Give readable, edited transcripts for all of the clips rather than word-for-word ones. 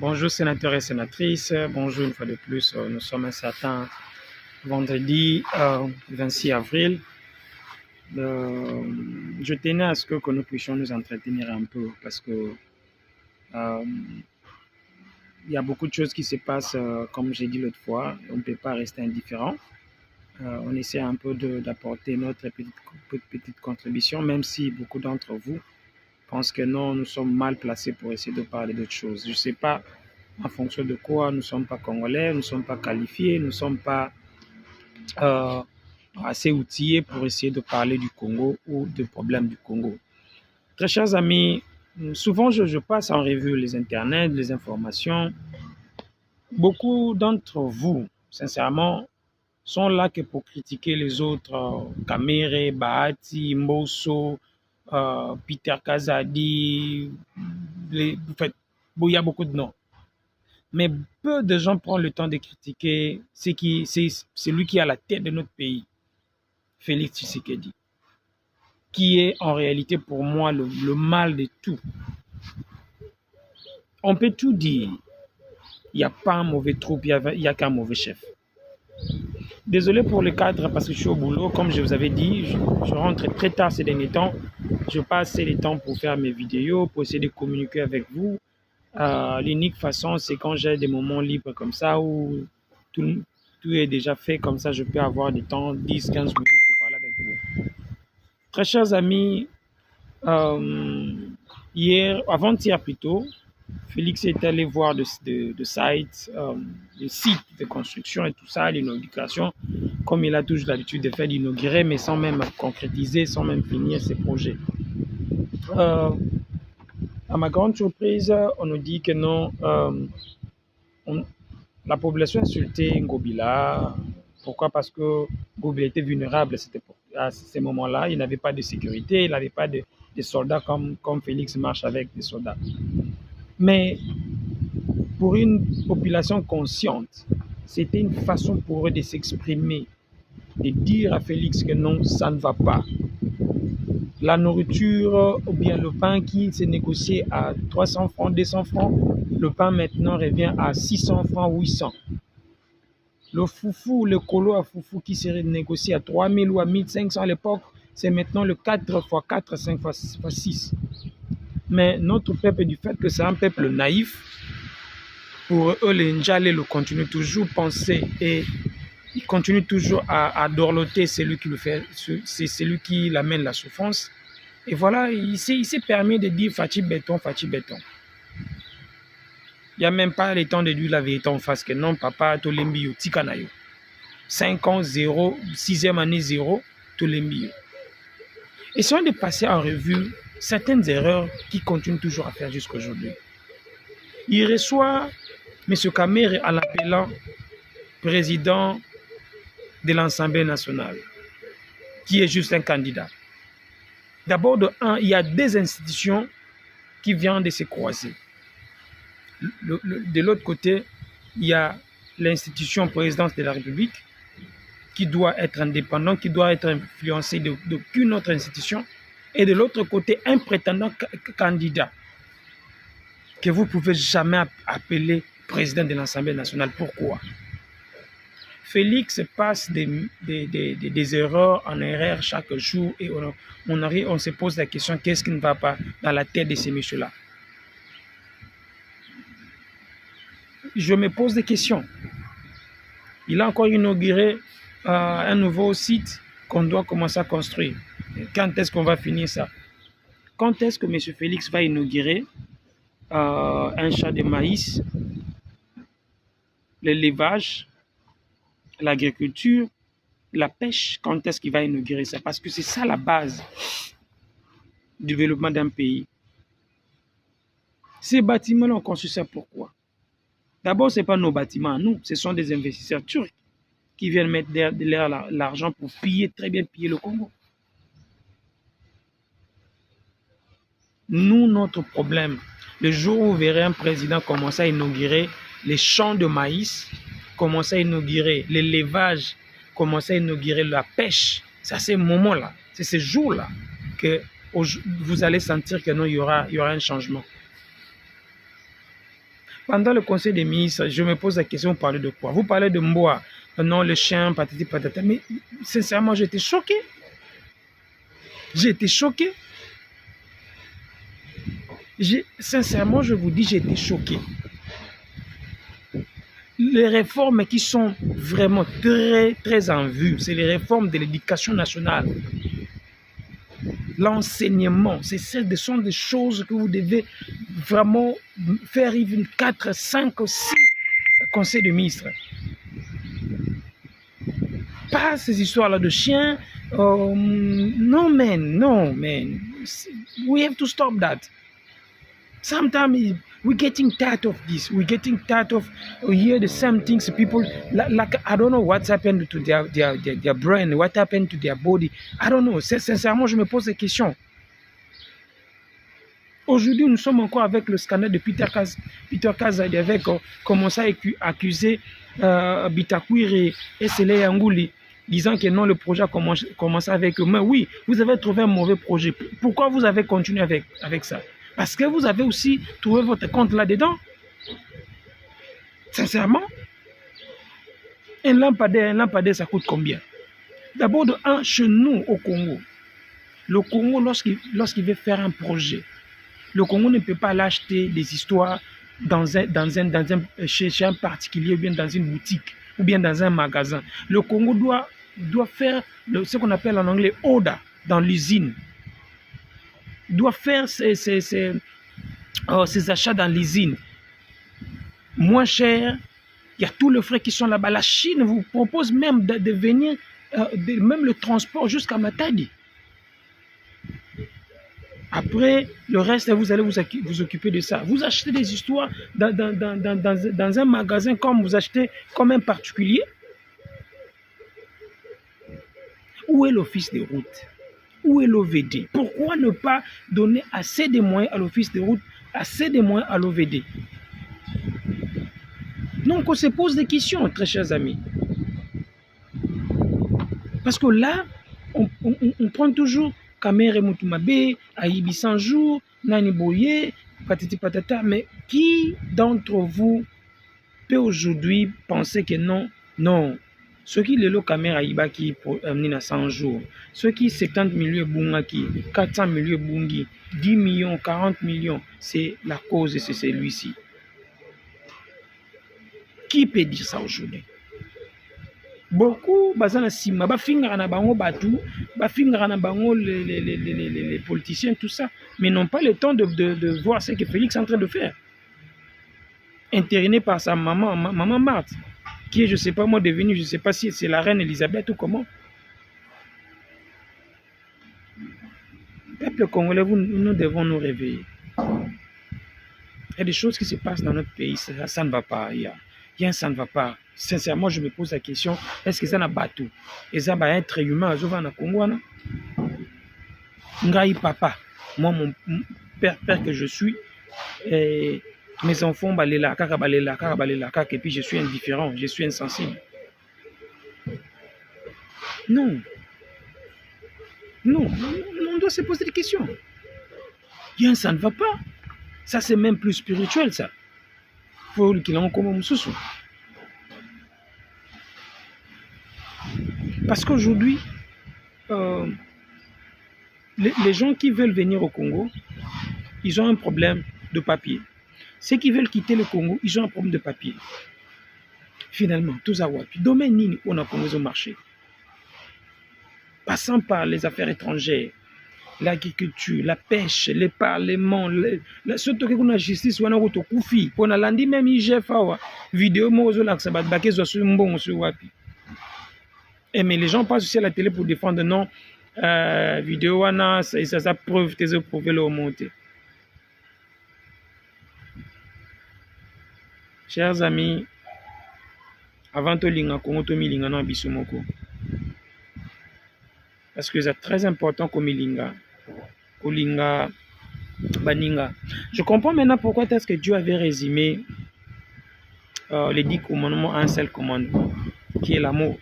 Bonjour sénateurs et sénatrices, bonjour une fois de plus. Nous sommes un certain vendredi 26 avril. Je tenais à ce que nous puissions nous entretenir un peu parce que il y a beaucoup de choses qui se passent, comme j'ai dit l'autre fois. On ne peut pas rester indifférent. On essaie un peu d'apporter notre petite contribution, même si beaucoup d'entre vous pensent que non, nous sommes mal placés pour essayer de parler d'autres choses. Je ne sais pas en fonction de quoi nous ne sommes pas congolais, nous ne sommes pas qualifiés, nous ne sommes pas assez outillés pour essayer de parler du Congo ou des problèmes du Congo. Très chers amis, souvent je passe en revue les internets, les informations. Beaucoup d'entre vous, sincèrement, sont là que pour critiquer les autres, Kamere, Bahati, Mbosso, Peter Kazadi, il y a beaucoup de noms. Mais peu de gens prennent le temps de critiquer celui qui est à la tête de notre pays, Félix Tshisekedi, qui est en réalité pour moi le mal de tout. On peut tout dire, il n'y a pas un mauvais troupe, il n'y a qu'un mauvais chef. Désolé pour le cadre parce que je suis au boulot, comme je vous avais dit, je rentre très tard ces derniers temps. Je passe les temps pour faire mes vidéos, pour essayer de communiquer avec vous. L'unique façon, c'est quand j'ai des moments libres comme ça où tout est déjà fait, comme ça je peux avoir du temps, 10-15 minutes pour parler avec vous. Très chers amis, avant-hier plutôt, Félix est allé voir le site de construction et tout ça, l'inauguration, comme il a toujours l'habitude de faire, d'inaugurer, mais sans même concrétiser, sans même finir ses projets. À ma grande surprise, on nous dit que non, la population insultait Ngobila. Pourquoi? Parce que Ngobila était vulnérable à ces moments-là. Il n'avait pas de sécurité, il n'avait pas de soldats comme Félix marche avec des soldats. Mais pour une population consciente, c'était une façon pour eux de s'exprimer, de dire à Félix que non, ça ne va pas. La nourriture ou bien le pain qui s'est négocié à 300 francs, 200 francs, le pain maintenant revient à 600 francs, 800. Le foufou, le colo à foufou qui serait négocié à 3000 ou à 1500 à l'époque, c'est maintenant le 4 x 4, 5 x 6. Mais notre peuple, du fait que c'est un peuple naïf, pour eux, les Ndjalé le continuent toujours penser et il continue toujours à dorloter celui qui le fait, c'est celui qui l'amène la souffrance. Et voilà, il s'est permis de dire Fachi béton, Fachi béton. Il n'y a même pas le temps de dire la vérité en face que non, papa, Tolembi yo, Tikanayo. 5 ans, 0, 6e année, 0, Tolembi yo. Essayons de passer en revue certaines erreurs qu'il continue toujours à faire jusqu'à aujourd'hui. Il reçoit M. Kamere en l'appelant président de l'Assemblée nationale, qui est juste un candidat. D'abord, il y a des institutions qui viennent de se croiser. De l'autre côté, il y a l'institution présidence de la République qui doit être indépendante, qui doit être influencée d'aucune autre institution. Et de l'autre côté, un prétendant candidat que vous ne pouvez jamais appeler président de l'Assemblée nationale. Pourquoi? Félix passe des erreurs en erreur chaque jour et on se pose la question, qu'est-ce qui ne va pas dans la tête de ces messieurs-là? Je me pose des questions. Il a encore inauguré un nouveau site qu'on doit commencer à construire. Quand est-ce qu'on va finir ça? Quand est-ce que M. Félix va inaugurer un champ de maïs, l'élevage, l'agriculture, la pêche? Quand est-ce qu'il va inaugurer ça? Parce que c'est ça la base du développement d'un pays. Ces bâtiments-là, on construit ça pourquoi? D'abord, ce n'est pas nos bâtiments, nous, ce sont des investisseurs turcs qui viennent mettre derrière l'argent pour très bien piller le Congo. Nous, notre problème, le jour où vous verrez un président commencer à inaugurer les champs de maïs, commencer à inaugurer l'élevage, commencer à inaugurer la pêche, c'est à ce moment-là, c'est ce jour-là que vous allez sentir que non, il y aura un changement. pendant le conseil des ministres, je me pose la question, vous parlez de quoi? Vous parlez de Mboa, non, le chien, patati patata. Mais sincèrement, j'étais choqué. J'ai été choqué. Sincèrement, je vous dis, j'ai été choqué. Les réformes qui sont vraiment très, très en vue, c'est les réformes de l'éducation nationale. L'enseignement, ce sont des choses que vous devez vraiment faire vivre 4, 5, 6 conseils de ministres. Pas ces histoires-là de chiens. No, man. We have to stop that. Sometimes we're getting tired of this. We're getting tired of hear the same things. People, like I don't know what's happened to their brain, what happened to their body. I don't know. Sincèrement, je me pose des questions. Aujourd'hui, nous sommes encore avec le scandale de Peter Kaza. Il avait commencé à accuser Bitakwire et Sele Yangouli, disant que non, le projet a commencé avec eux. Mais oui, vous avez trouvé un mauvais projet. Pourquoi vous avez continué avec ça? Parce que vous avez aussi trouvé votre compte là-dedans. Sincèrement, un lampadaire, ça coûte combien? D'abord, chez nous au Congo, le Congo, lorsqu'il veut faire un projet, le Congo ne peut pas l'acheter des histoires chez un particulier, ou bien dans une boutique, ou bien dans un magasin. Le Congo doit faire ce qu'on appelle en anglais order dans l'usine. Doit faire ses achats dans l'usine. Moins cher, il y a tous les frais qui sont là-bas. La Chine vous propose même de venir, même le transport jusqu'à Matadi. Après, le reste, vous allez vous occuper de ça. Vous achetez des histoires dans un magasin comme vous achetez comme un particulier. Où est l'office de route? Où est l'OVD? Pourquoi ne pas donner assez de moyens à l'office de route, assez de moyens à l'OVD? Donc, on se pose des questions, très chers amis. Parce que là, on prend toujours Kamere Mutumabe, Ayibi Sanjour, Nani Boye, patati patata. Mais qui d'entre vous peut aujourd'hui penser que non, ceux qui le Kamere Ayiba qui amené à 100 jours, ceux qui 70 millions Bungaki, 400 millions Bungi, 10 millions, 40 millions, c'est la cause, c'est celui-ci. Qui peut dire ça aujourd'hui? Beaucoup bazana sima bafingara na bango batu bafingara na bango les politiciens tout ça, mais n'ont pas le temps de voir ce que Félix est en train de faire, intériné par sa maman Marthe, qui est, je sais pas moi, devenue, je sais pas si c'est la reine Elisabeth ou comment. Peuple congolais, nous devons nous réveiller. Il y a des choses qui se passent dans notre pays, ça ne va pas. Ça ne va pas. Sincèrement, je me pose la question, est-ce que ça n'a pas tout? Et ça va être humain, je vais en Congo. Ngai papa, moi, mon père que je suis, et mes enfants, et puis je suis indifférent, je suis insensible. Non, on doit se poser des questions. Ça ne va pas. Ça, c'est même plus spirituel, ça. Il faut qu'il en comme un sous. Parce qu'aujourd'hui, les gens qui veulent venir au Congo, ils ont un problème de papier. Ceux qui veulent quitter le Congo, ils ont un problème de papier. Finalement, tout ça, domaine nini on a Congo au marché. Passant par les affaires étrangères, l'agriculture, la pêche, les parlements, surtout que la justice, on a auto koufi. Pour la lundi même IGF, vidéo mozo là que ça va baquer sur un bon sur wapi. Et mais les gens passent aussi à la télé pour défendre non vidéo wana ça preuve tes éprouver le remonter. Chers amis, avant de linga Congo to milinga na bisumoko. Parce que c'est très important comme milinga. Kolinga baninga. Je comprends maintenant pourquoi est-ce que Dieu avait résumé les 10 commandements à un seul commandement, qui est l'amour.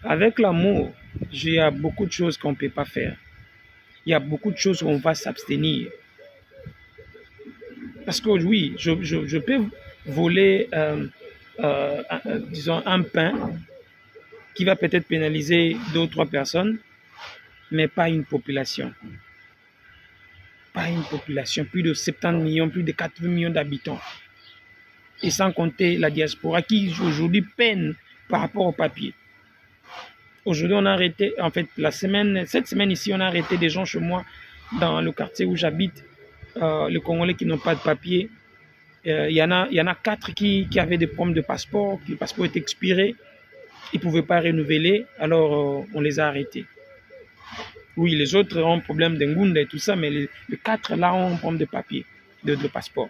Avec l'amour, il y a beaucoup de choses qu'on ne peut pas faire. Il y a beaucoup de choses où on va s'abstenir. Parce que oui, je peux voler, disons, un pain qui va peut-être pénaliser 2 ou 3 personnes, mais pas une population. Pas une population, plus de 70 millions, plus de 80 millions d'habitants. Et sans compter la diaspora qui aujourd'hui peine par rapport au papier. Aujourd'hui, on a arrêté, en fait, cette semaine ici, on a arrêté des gens chez moi dans le quartier où j'habite, les Congolais qui n'ont pas de papier. Il y en a 4 qui avaient des problèmes de passeport, le passeport est expiré, ils ne pouvaient pas renouveler, alors on les a arrêtés. Oui, les autres ont un problème d'Ngunda et tout ça, mais les 4 là ont un problème de papier, de passeport.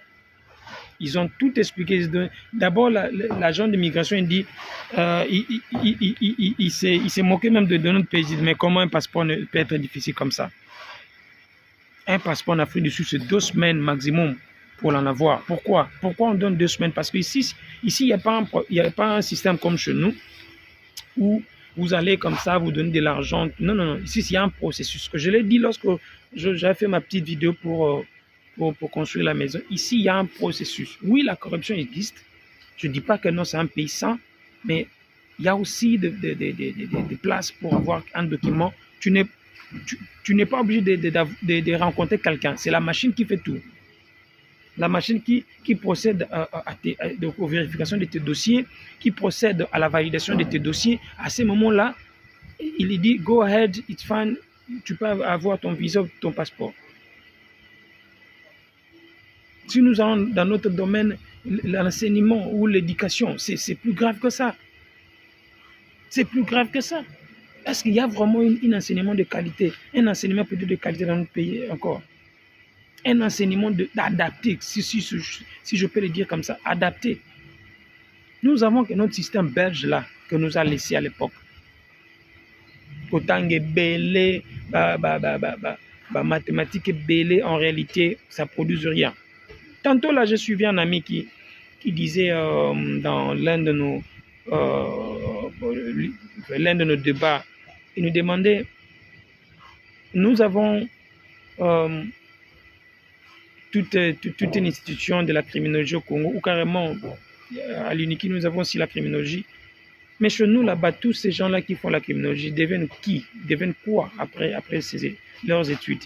Ils ont tout expliqué. D'abord, l'agent de migration dit, il s'est moqué même de notre pays. Mais comment un passeport peut être difficile comme ça? Un passeport en Afrique du Sud, c'est 2 semaines maximum pour l'en avoir. Pourquoi on donne 2 semaines? Parce qu'ici, il n'y a pas un système comme chez nous où vous allez comme ça, vous donnez de l'argent. Non, non, non. Ici, il y a un processus. Que je l'ai dit lorsque j'avais fait ma petite vidéo pour construire la maison. Ici, il y a un processus. Oui, la corruption existe. Je ne dis pas que non, c'est un pays sans, mais il y a aussi des places pour avoir un document. Tu n'es pas obligé de rencontrer quelqu'un. C'est la machine qui fait tout. La machine qui procède aux vérifications de tes dossiers, qui procède à la validation de tes dossiers. À ce moment-là, il dit, go ahead, it's fine, tu peux avoir ton visa, ton passeport. Si nous allons dans notre domaine, l'enseignement ou l'éducation, c'est plus grave que ça. C'est plus grave que ça. Est-ce qu'il y a vraiment un enseignement de qualité, un enseignement plutôt de qualité dans notre pays encore? Un enseignement adapté, si je peux le dire comme ça, adapté. Nous avons que notre système belge là, que nous a laissé à l'époque. Autant que belé, mathématiques belé, en réalité, ça ne produit rien. Tantôt là, j'ai suivi un ami qui disait dans l'un de nos débats, il nous demandait, nous avons toute une institution de la criminologie au Congo, ou carrément à l'UNIKI, nous avons aussi la criminologie. Mais chez nous, là-bas, tous ces gens-là qui font la criminologie deviennent qui? Deviennent quoi après leurs études?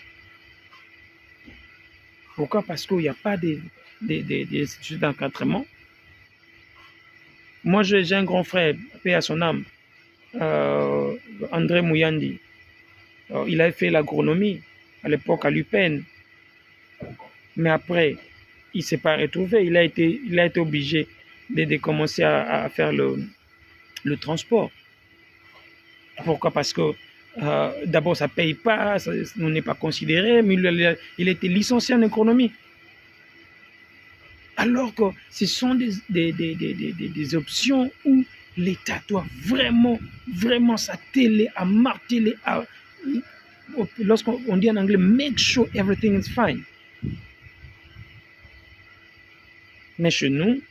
Pourquoi? Parce qu'il n'y a pas des instituts d'encadrement. Moi, j'ai un grand frère, paix à son âme, André Mouyandi. Il a fait l'agronomie à l'époque à l'UPEN. Mais après, il ne s'est pas retrouvé. Il a été obligé de commencer à faire le transport. Pourquoi? Parce que d'abord, ça ne paye pas, on n'est pas considéré, mais il était licencié en économie. Alors que ce sont des options où l'État doit vraiment s'atteler à marteler, lorsqu'on dit en anglais, make sure everything is fine. Mais chez nous,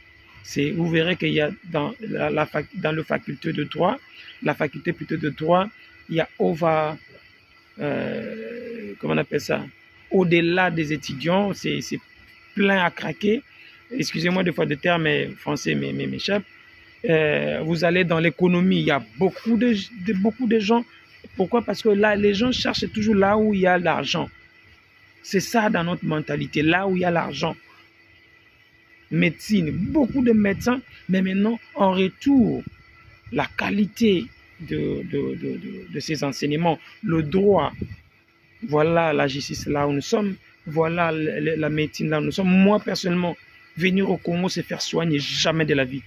vous verrez qu'il y a dans le faculté de droit, la faculté plutôt de droit, il y a comment on appelle ça, au-delà des étudiants, c'est plein à craquer. Excusez-moi des fois de termes français m'échappent. Vous allez dans l'économie, il y a beaucoup de gens. Pourquoi? Parce que là, les gens cherchent toujours là où il y a l'argent. C'est ça dans notre mentalité, là où il y a l'argent. Médecine, beaucoup de médecins, mais maintenant, en retour, la qualité de ces enseignements, le droit, voilà la justice là où nous sommes, voilà la médecine là où nous sommes. Moi, personnellement, venir au Congo se faire soigner, jamais de la vie.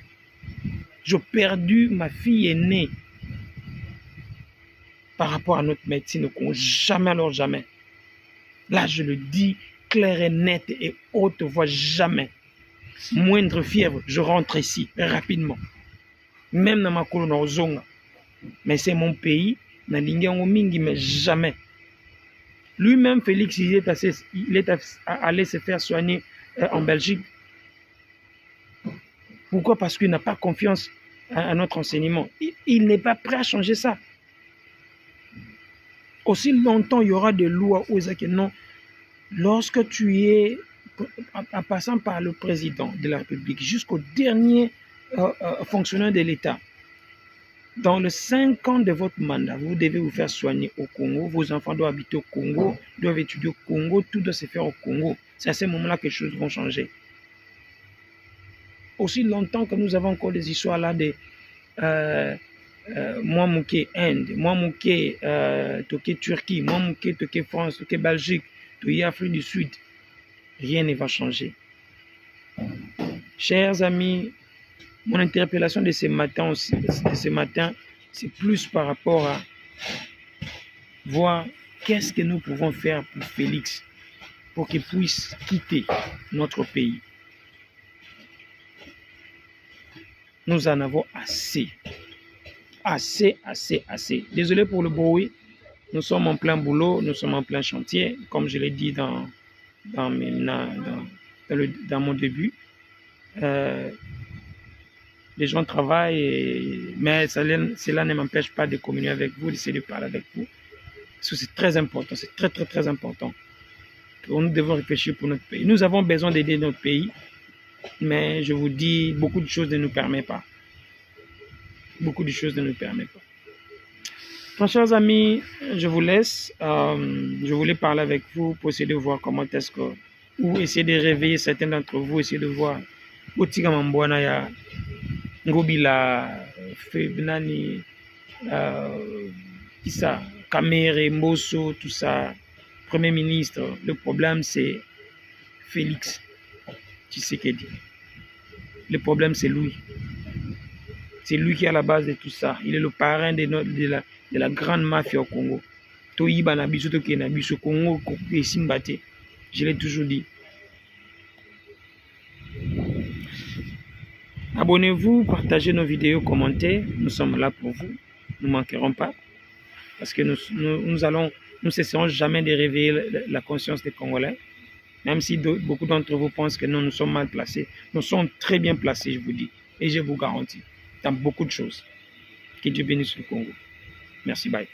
J'ai perdu ma fille aînée par rapport à notre médecine au Congo, jamais alors jamais. Là, je le dis clair et net et haute voix, jamais. Moindre fièvre, je rentre ici rapidement. Même dans ma colonne au Zonga. Mais c'est mon pays, mais jamais. Lui-même, Félix, il est allé se faire soigner en Belgique. Pourquoi? Parce qu'il n'a pas confiance à notre enseignement. Il n'est pas prêt à changer ça. Aussi longtemps, il y aura des lois aux non. Lorsque tu en passant par le président de la République jusqu'au dernier fonctionnaire de l'État. Dans les 5 ans de votre mandat, vous devez vous faire soigner au Congo. Vos enfants doivent habiter au Congo, doivent étudier au Congo. Tout doit se faire au Congo. C'est à ce moment-là que les choses vont changer. Aussi longtemps que nous avons encore des histoires là de moi mouké Inde, moi mouké toké Turquie, moi mouké toké France, toké Belgique, toké Afrique du Sud, rien ne va changer. Chers amis, mon interpellation de ce matin, c'est plus par rapport à voir qu'est-ce que nous pouvons faire pour Félix, pour qu'il puisse quitter notre pays. Nous en avons assez. Assez. Désolé pour le bruit. Nous sommes en plein boulot, nous sommes en plein chantier, comme je l'ai dit dans mon début. Les gens travaillent, mais cela ne m'empêche pas de communier avec vous, d'essayer de parler avec vous. Parce que c'est très important, c'est très important. Nous devons réfléchir pour notre pays. Nous avons besoin d'aider notre pays, mais je vous dis, beaucoup de choses ne nous permettent pas. Beaucoup de choses ne nous permettent pas. Mes chers amis, je vous laisse. Je voulais parler avec vous pour essayer de voir comment est-ce que, ou essayer de réveiller certains d'entre vous, essayer de voir. Botika Mambwana ya Ngobila, Febnani, Kissa, Kamere, Mbosso, tout ça, Premier ministre. Le problème, c'est Félix Tshisekedi. Le problème, c'est lui. C'est lui qui est à la base de tout ça. Il est le parrain de la grande mafia au Congo. Toyiba na biso toke na biso Congo esimbate. Je l'ai toujours dit. Abonnez-vous, partagez nos vidéos, commentez. Nous sommes là pour vous. Nous ne manquerons pas. Parce que nous ne cesserons jamais de réveiller la conscience des Congolais. Même si beaucoup d'entre vous pensent que nous sommes mal placés. Nous sommes très bien placés, je vous dis. Et je vous garantis. Dans beaucoup de choses. Que Dieu bénisse le Congo. Merci, bye.